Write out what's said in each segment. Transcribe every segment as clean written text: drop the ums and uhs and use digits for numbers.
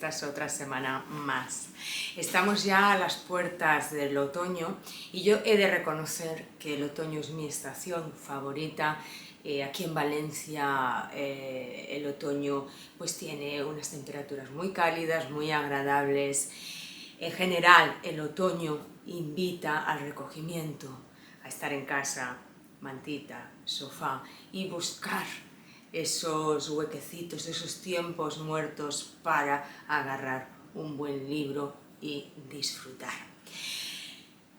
estás otra semana más. Estamos ya a las puertas del otoño y yo he de reconocer que el otoño es mi estación favorita. Aquí en Valencia el otoño pues tiene unas temperaturas muy cálidas, muy agradables. En general el otoño invita al recogimiento, a estar en casa, mantita, sofá y buscar esos huequecitos, esos tiempos muertos para agarrar un buen libro y disfrutar.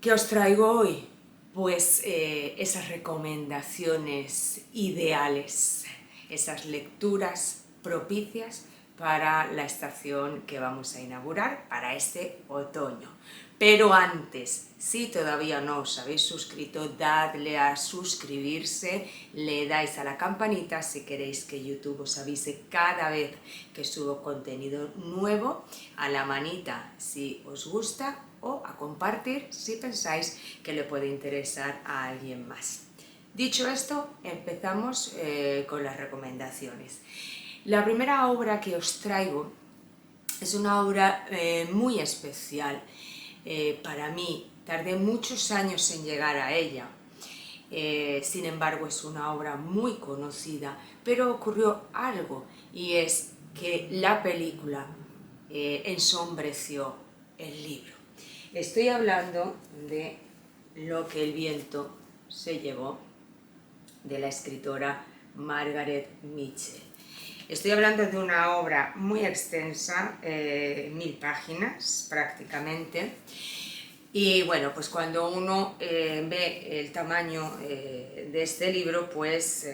¿Qué os traigo hoy? Pues esas recomendaciones ideales, esas lecturas propicias para la estación que vamos a inaugurar para este otoño. Pero antes, si todavía no os habéis suscrito, dadle a suscribirse, le dais a la campanita si queréis que YouTube os avise cada vez que subo contenido nuevo, a la manita si os gusta o a compartir si pensáis que le puede interesar a alguien más. Dicho esto, empezamos con las recomendaciones. La primera obra que os traigo es una obra muy especial. Para mí, tardé muchos años en llegar a ella. Sin embargo, es una obra muy conocida, pero ocurrió algo, y es que la película ensombreció el libro. Estoy hablando de Lo que el viento se llevó, de la escritora Margaret Mitchell. Estoy hablando de una obra muy extensa, 1000 páginas prácticamente, y bueno, pues cuando uno ve el tamaño de este libro, pues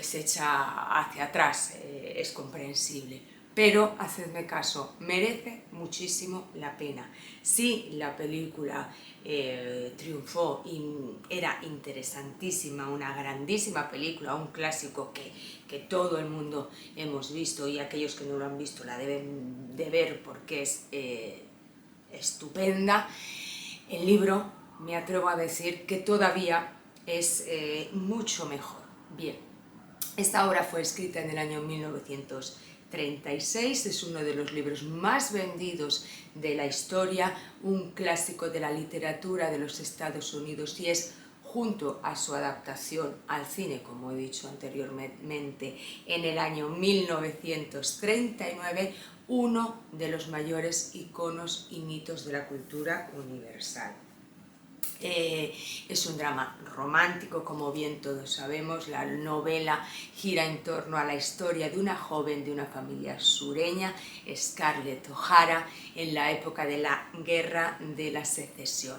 se echa hacia atrás, es comprensible. Pero hacedme caso, merece muchísimo la pena. Sí, la película triunfó y era interesantísima, una grandísima película, un clásico que todo el mundo hemos visto, y aquellos que no lo han visto la deben de ver porque es estupenda. El libro, me atrevo a decir que todavía es mucho mejor. Bien, esta obra fue escrita en el año 1936, es uno de los libros más vendidos de la historia, un clásico de la literatura de los Estados Unidos, y es, junto a su adaptación al cine, como he dicho anteriormente, en el año 1939, uno de los mayores iconos y mitos de la cultura universal. Es un drama romántico, como bien todos sabemos. La novela gira en torno a la historia de una joven de una familia sureña, Scarlett O'Hara, en la época de la Guerra de la Secesión.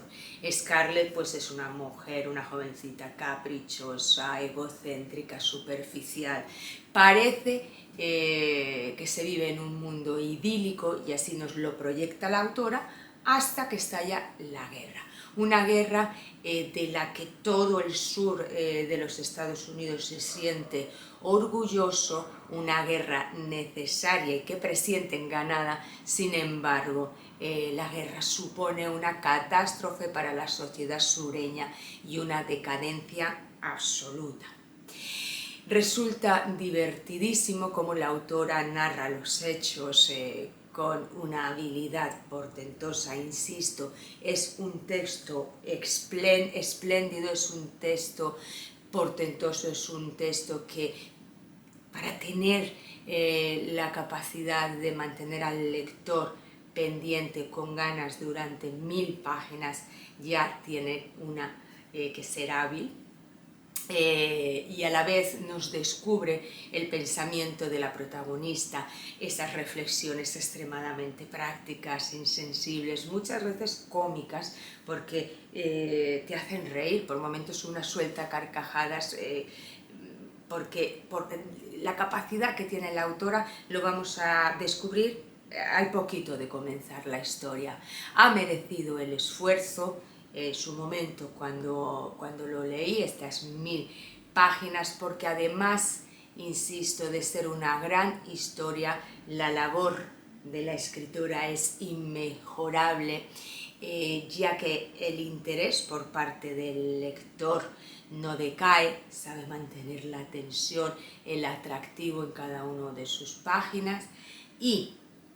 Scarlett pues es una mujer, una jovencita caprichosa, egocéntrica, superficial. Parece que se vive en un mundo idílico, y así nos lo proyecta la autora, hasta que estalla la guerra. Una guerra de la que todo el sur de los Estados Unidos se siente orgulloso, una guerra necesaria y que presienten ganada. Sin embargo, la guerra supone una catástrofe para la sociedad sureña y una decadencia absoluta. Resulta divertidísimo cómo la autora narra los hechos con una habilidad portentosa. Insisto, es un texto espléndido, es un texto portentoso, es un texto que, para tener la capacidad de mantener al lector pendiente con ganas durante 1000 páginas, ya tiene que ser hábil. Y a la vez nos descubre el pensamiento de la protagonista, esas reflexiones extremadamente prácticas, insensibles, muchas veces cómicas, porque te hacen reír, por momentos una suelta carcajadas, porque por la capacidad que tiene la autora lo vamos a descubrir hay poquito de comenzar la historia. Ha merecido el esfuerzo, su momento cuando lo leí, estas 1000 páginas, porque además, insisto, de ser una gran historia, la labor de la escritora es inmejorable, ya que el interés por parte del lector no decae, sabe mantener la tensión, el atractivo en cada una de sus páginas, y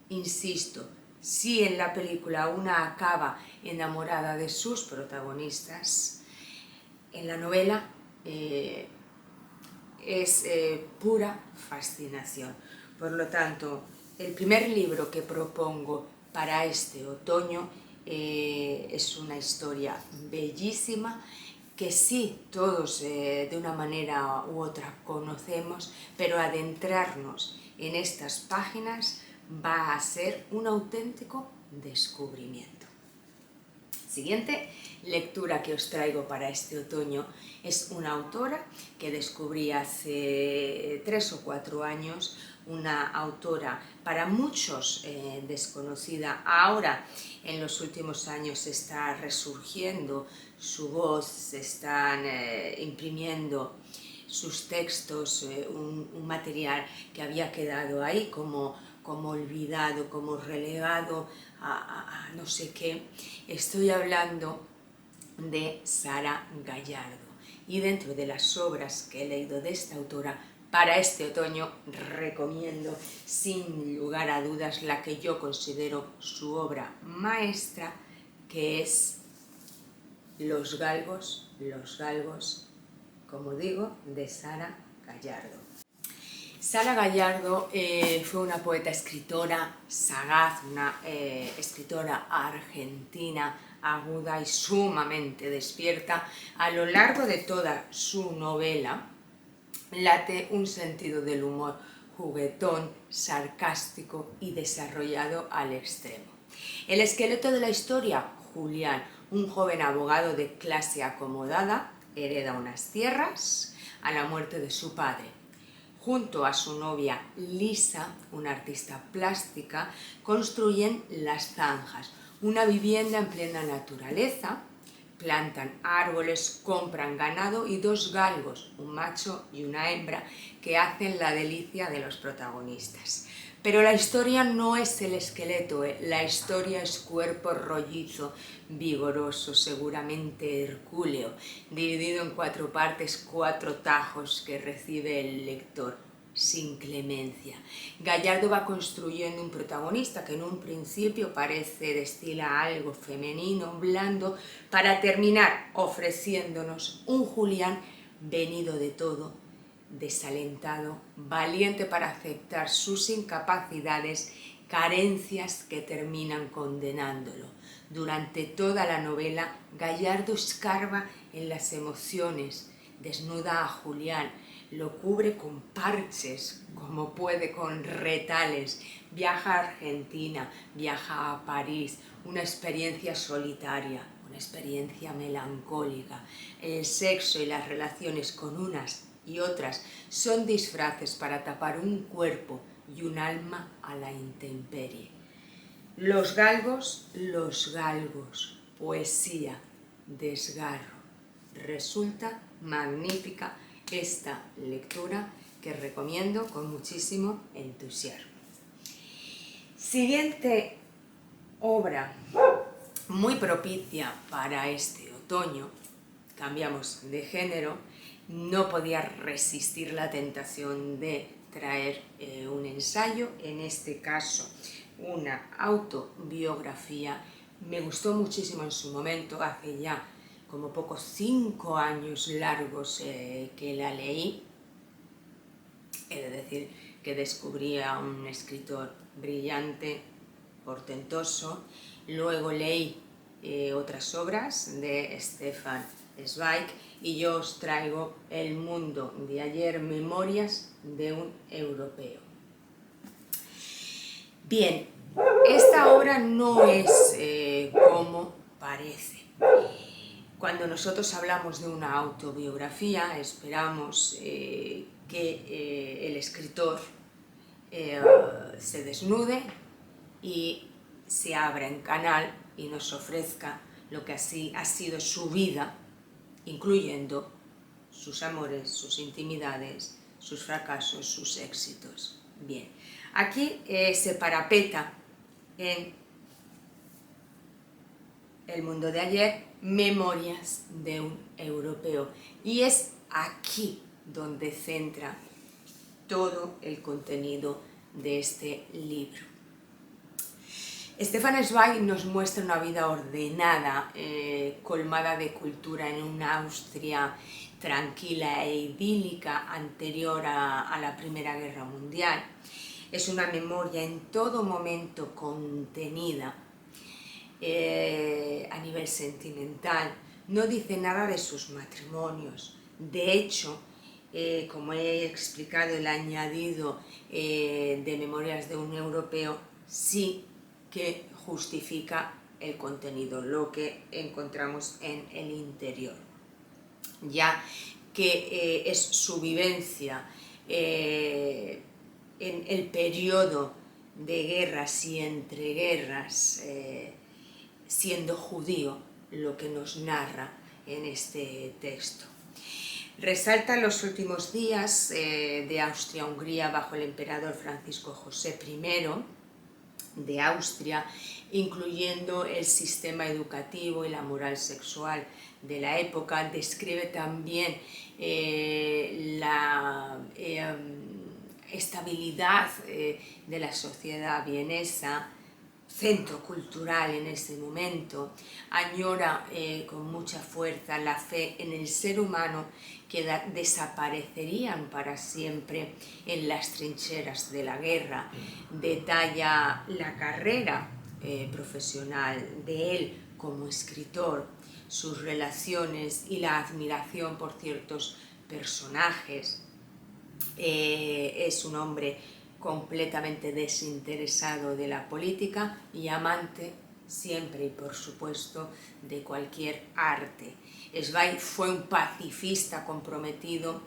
insisto, si en la película una acaba enamorada de sus protagonistas, en la novela es pura fascinación. Por lo tanto, el primer libro que propongo para este otoño es una historia bellísima que sí todos de una manera u otra conocemos, pero adentrarnos en estas páginas va a ser un auténtico descubrimiento. Siguiente lectura que os traigo para este otoño es una autora que descubrí hace 3 o 4 años, una autora para muchos desconocida. Ahora en los últimos años está resurgiendo su voz, se están imprimiendo sus textos, un material que había quedado ahí como olvidado, como relegado a no sé qué. Estoy hablando de Sara Gallardo, y dentro de las obras que he leído de esta autora para este otoño recomiendo sin lugar a dudas la que yo considero su obra maestra, que es Los Galgos, como digo, de Sara Gallardo. Sara Gallardo fue una poeta escritora sagaz, una escritora argentina aguda y sumamente despierta. A lo largo de toda su novela late un sentido del humor juguetón, sarcástico y desarrollado al extremo. El esqueleto de la historia: Julián, un joven abogado de clase acomodada, hereda unas tierras a la muerte de su padre. Junto a su novia Lisa, una artista plástica, construyen Las Zanjas, una vivienda en plena naturaleza. Plantan árboles, compran ganado y 2 galgos, un macho y una hembra, que hacen la delicia de los protagonistas. Pero la historia no es el esqueleto, la historia es cuerpo rollizo, vigoroso, seguramente hercúleo, dividido en 4 partes, 4 tajos que recibe el lector sin clemencia. Gallardo va construyendo un protagonista que en un principio parece destila algo femenino, blando, para terminar ofreciéndonos un Julián venido de todo, desalentado, valiente para aceptar sus incapacidades, carencias que terminan condenándolo. Durante toda la novela, Gallardo escarba en las emociones, desnuda a Julián, lo cubre con parches, como puede, con retales, viaja a Argentina, viaja a París, una experiencia solitaria, una experiencia melancólica. El sexo y las relaciones con unas y otras son disfraces para tapar un cuerpo y un alma a la intemperie. Los galgos, poesía, desgarro. Resulta magnífica esta lectura que recomiendo con muchísimo entusiasmo. Siguiente obra muy propicia para este otoño, cambiamos de género, no podía resistir la tentación de traer un ensayo, en este caso una autobiografía. Me gustó muchísimo en su momento, hace ya como pocos 5 años largos que la leí. He de decir que descubrí a un escritor brillante, portentoso. Luego leí otras obras de Stefan Zweig y yo os traigo El mundo de ayer, memorias de un europeo. Bien, esta obra no es como parece. Cuando nosotros hablamos de una autobiografía, esperamos que el escritor se desnude y se abra en canal y nos ofrezca lo que así ha sido su vida, incluyendo sus amores, sus intimidades, sus fracasos, sus éxitos. Bien, aquí se parapeta en El mundo de ayer, memorias de un europeo. Y es aquí donde centra todo el contenido de este libro. Stefan Zweig nos muestra una vida ordenada, colmada de cultura en una Austria tranquila e idílica anterior a la Primera Guerra Mundial. Es una memoria en todo momento contenida a nivel sentimental. No dice nada de sus matrimonios. De hecho, como he explicado, el añadido de Memorias de un Europeo sí que justifica el contenido, lo que encontramos en el interior, ya que es su vivencia en el periodo de guerras y entreguerras, siendo judío, lo que nos narra en este texto. Resalta los últimos días de Austria-Hungría bajo el emperador Francisco José I de Austria, incluyendo el sistema educativo y la moral sexual de la época. Describe también la estabilidad de la sociedad vienesa, centro cultural en ese momento. Añora con mucha fuerza la fe en el ser humano que desaparecerían para siempre en las trincheras de la guerra. Detalla la carrera profesional de él como escritor, sus relaciones y la admiración por ciertos personajes. Es un hombre completamente desinteresado de la política y amante siempre y por supuesto de cualquier arte. Zweig fue un pacifista comprometido.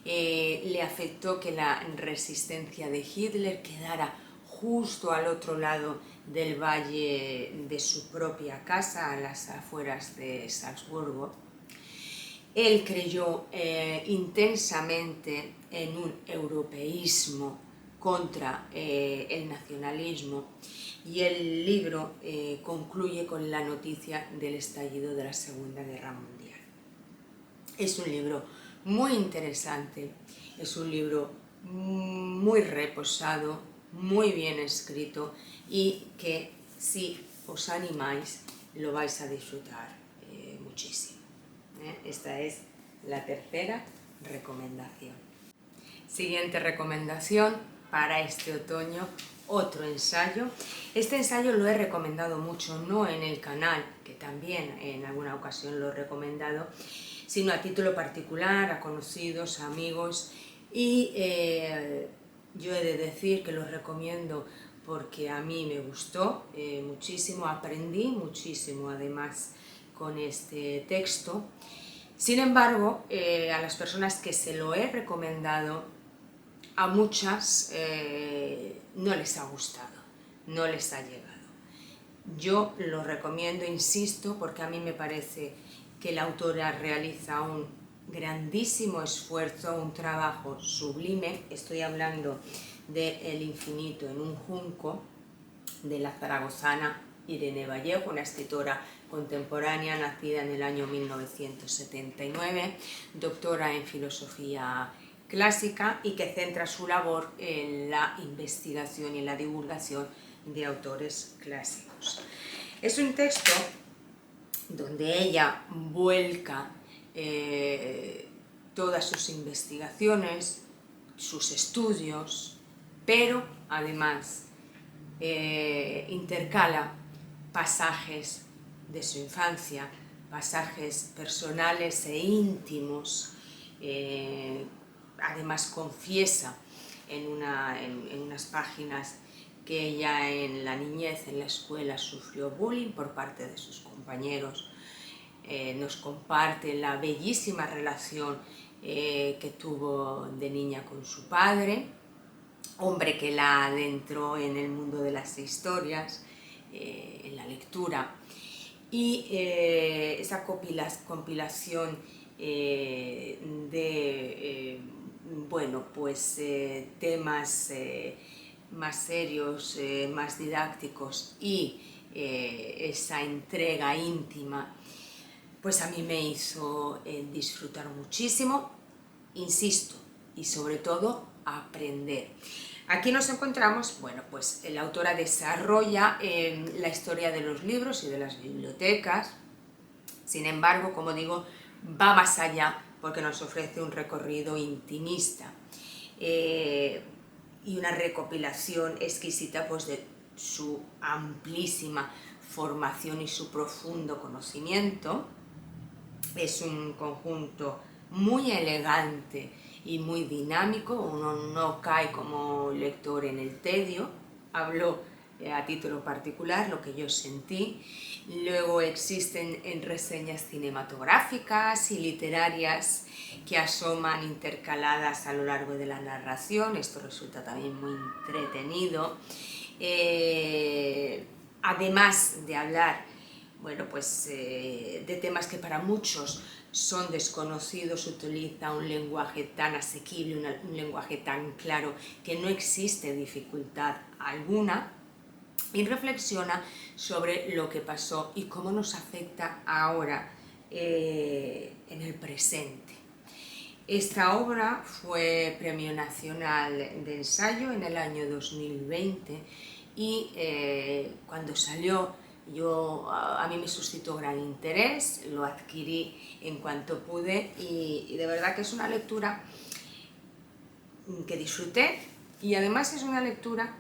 Le afectó que la resistencia de Hitler quedara justo al otro lado del valle de su propia casa, a las afueras de Salzburgo. Él creyó intensamente en un europeísmo contra el nacionalismo, y el libro concluye con la noticia del estallido de la Segunda Guerra Mundial. Es un libro muy interesante, es un libro muy reposado, muy bien escrito, y que si os animáis lo vais a disfrutar muchísimo. Esta es la tercera recomendación. Siguiente recomendación para este otoño, otro ensayo. Este ensayo lo he recomendado mucho, no en el canal, que también en alguna ocasión lo he recomendado, sino a título particular, a conocidos, a amigos, y yo he de decir que lo recomiendo porque a mí me gustó muchísimo, aprendí muchísimo además con este texto. Sin embargo, a las personas que se lo he recomendado, a muchas no les ha gustado, no les ha llegado. Yo lo recomiendo, insisto, porque a mí me parece que la autora realiza un grandísimo esfuerzo, un trabajo sublime. Estoy hablando de El infinito en un junco, de la zaragozana Irene Vallejo, una escritora contemporánea nacida en el año 1979, doctora en filosofía clásica y que centra su labor en la investigación y en la divulgación de autores clásicos. Es un texto donde ella vuelca todas sus investigaciones, sus estudios, pero además intercala pasajes de su infancia, pasajes personales e íntimos. Además confiesa en unas páginas que ella en la niñez, en la escuela, sufrió bullying por parte de sus compañeros. Nos comparte la bellísima relación que tuvo de niña con su padre, hombre que la adentró en el mundo de las historias, en la lectura, y esa compilación de temas más serios, más didácticos, y esa entrega íntima, pues a mí me hizo disfrutar muchísimo, insisto, y sobre todo aprender. Aquí nos encontramos, bueno, pues la autora desarrolla la historia de los libros y de las bibliotecas. Sin embargo, como digo, va más allá porque nos ofrece un recorrido intimista y una recopilación exquisita pues, de su amplísima formación y su profundo conocimiento. Es un conjunto muy elegante y muy dinámico, uno no cae como lector en el tedio. Hablo a título particular lo que yo sentí. Luego existen reseñas cinematográficas y literarias que asoman intercaladas a lo largo de la narración. Esto resulta también muy entretenido. Además de hablar, bueno, pues, de temas que para muchos son desconocidos, utiliza un lenguaje tan asequible, un lenguaje tan claro que no existe dificultad alguna, y reflexiona sobre lo que pasó y cómo nos afecta ahora en el presente. Esta obra fue Premio Nacional de Ensayo en el año 2020 y cuando salió a mí me suscitó gran interés, lo adquirí en cuanto pude y de verdad que es una lectura que disfruté y además es una lectura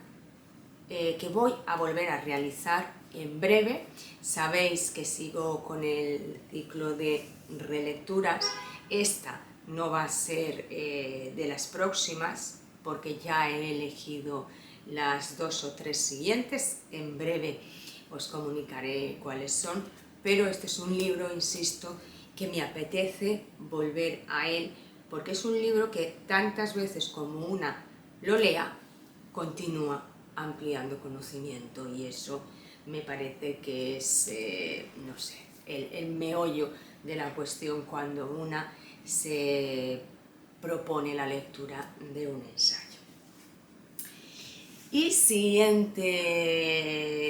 que voy a volver a realizar en breve. Sabéis que sigo con el ciclo de relecturas. Esta no va a ser de las próximas porque ya he elegido las 2 o 3 siguientes. En breve os comunicaré cuáles son, pero este es un libro, insisto, que me apetece volver a él porque es un libro que tantas veces como una lo lea, continúa ampliando conocimiento y eso me parece que es, no sé, el meollo de la cuestión cuando una se propone la lectura de un ensayo. Y siguiente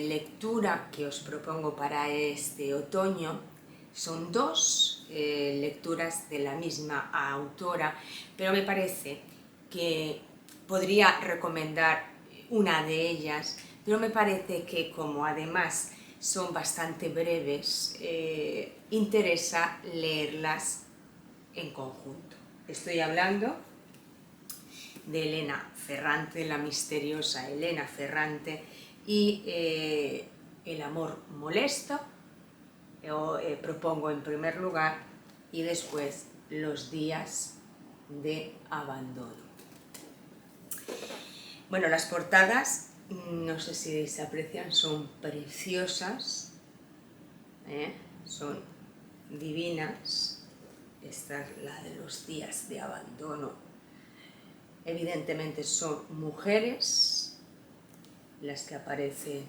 lectura que os propongo para este otoño son 2 lecturas de la misma autora, pero me parece que podría recomendar una de ellas, pero me parece que como además son bastante breves, interesa leerlas en conjunto. Estoy hablando de Elena Ferrante, la misteriosa Elena Ferrante, y El amor molesto, propongo en primer lugar, y después Los días de abandono. Bueno, las portadas, no sé si se aprecian, son preciosas, son divinas. Esta es la de Los días de abandono. Evidentemente son mujeres las que aparecen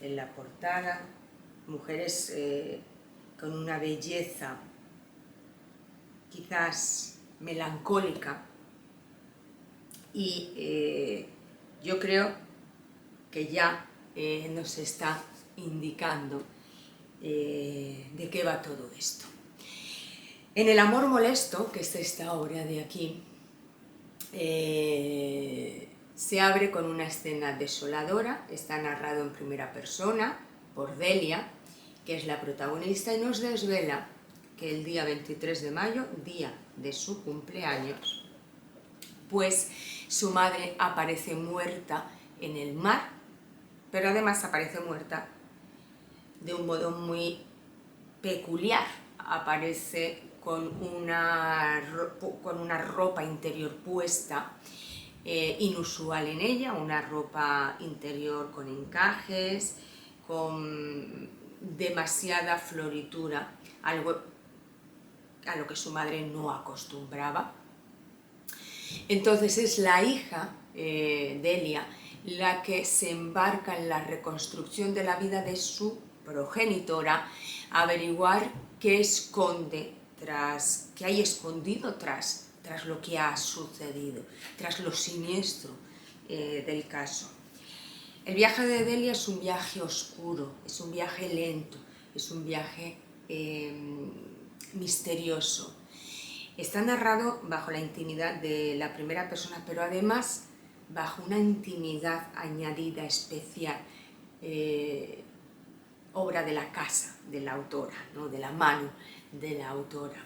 en la portada, mujeres con una belleza quizás melancólica y yo creo que ya nos está indicando de qué va todo esto. En El amor molesto, que es esta obra de aquí, se abre con una escena desoladora, está narrado en primera persona por Delia, que es la protagonista, y nos desvela que el día 23 de mayo, día de su cumpleaños, pues su madre aparece muerta en el mar, pero además aparece muerta de un modo muy peculiar, aparece con una ropa interior puesta, inusual en ella, una ropa interior con encajes, con demasiada floritura, algo a lo que su madre no acostumbraba. Entonces es la hija, Delia, la que se embarca en la reconstrucción de la vida de su progenitora, a averiguar qué esconde qué hay escondido tras lo que ha sucedido, tras lo siniestro del caso. El viaje de Delia es un viaje oscuro, es un viaje lento, es un viaje misterioso. Está narrado bajo la intimidad de la primera persona, pero además bajo una intimidad añadida especial, obra de la casa de la autora, ¿no? De la mano de la autora.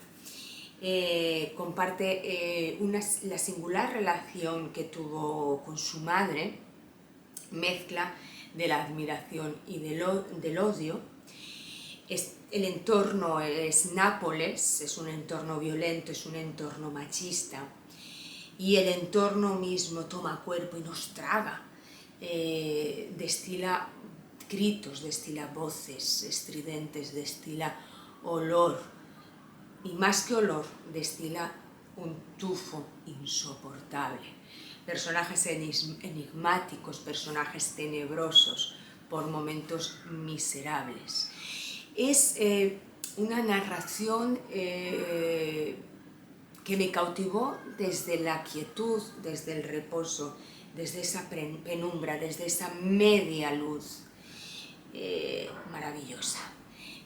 Comparte la singular relación que tuvo con su madre, mezcla de la admiración y del odio. El entorno es Nápoles, es un entorno violento, es un entorno machista, y el entorno mismo toma cuerpo y nos traga, destila gritos, destila voces estridentes, destila olor, y más que olor, destila un tufo insoportable. Personajes enigmáticos, personajes tenebrosos, por momentos miserables. Es una narración que me cautivó desde la quietud, desde el reposo, desde esa penumbra, desde esa media luz maravillosa.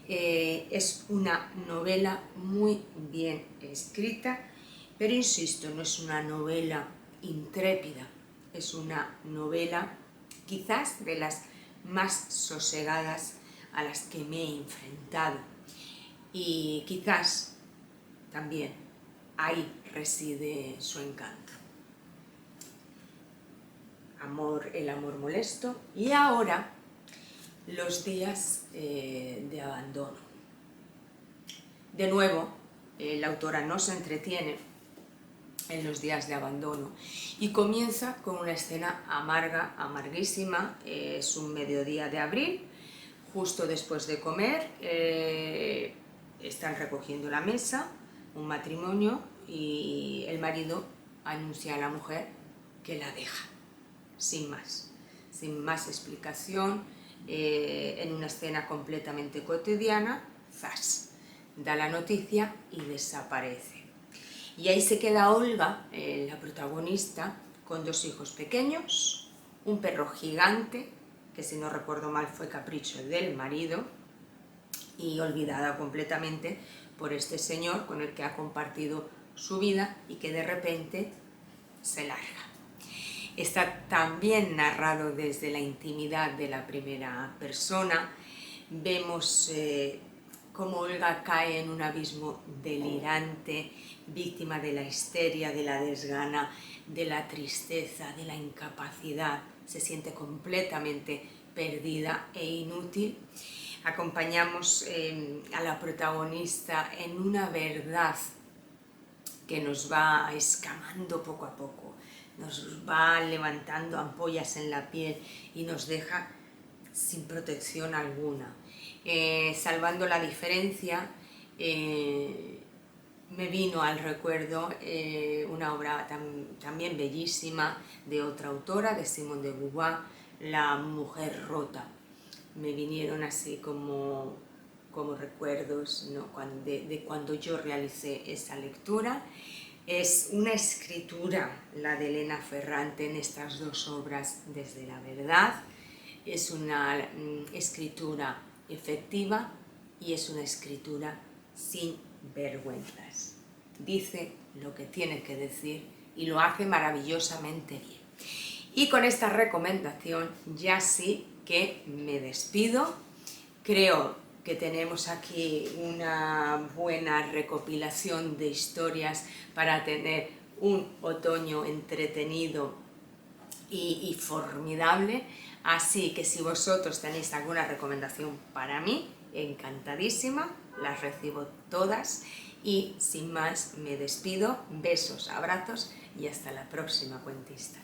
Es una novela muy bien escrita, pero insisto, no es una novela intrépida, es una novela quizás de las más sosegadas a las que me he enfrentado, y quizás también ahí reside su encanto. El amor molesto, y ahora los días de abandono. De nuevo, la autora no se entretiene en los días de abandono y comienza con una escena amarga, amarguísima. Es un mediodía de abril, justo después de comer, están recogiendo la mesa, un matrimonio, y el marido anuncia a la mujer que la deja, sin más explicación. En una escena completamente cotidiana, ¡zas!, da la noticia y desaparece. Y ahí se queda Olga, la protagonista, con 2 hijos pequeños, un perro gigante, que si no recuerdo mal fue capricho del marido, y olvidada completamente por este señor con el que ha compartido su vida y que de repente se larga. Está también narrado desde la intimidad de la primera persona. Vemos cómo Olga cae en un abismo delirante, víctima de la histeria, de la desgana, de la tristeza, de la incapacidad. Se siente completamente perdida e inútil. Acompañamos a la protagonista en una verdad que nos va escamando poco a poco, nos va levantando ampollas en la piel y nos deja sin protección alguna. Salvando la diferencia, me vino al recuerdo una obra también bellísima de otra autora, de Simone de Beauvoir, La mujer rota. Me vinieron así como recuerdos, ¿no?, de cuando yo realicé esa lectura. Es una escritura, la de Elena Ferrante, en estas 2 obras, desde la verdad. Es una escritura efectiva y es una escritura sin vergüenzas. Dice lo que tiene que decir y lo hace maravillosamente bien. Y con esta recomendación ya sí que me despido. Creo que tenemos aquí una buena recopilación de historias para tener un otoño entretenido y formidable. Así que si vosotros tenéis alguna recomendación para mí, encantadísima, las recibo todas. Y sin más me despido, besos, abrazos y hasta la próxima, cuentista.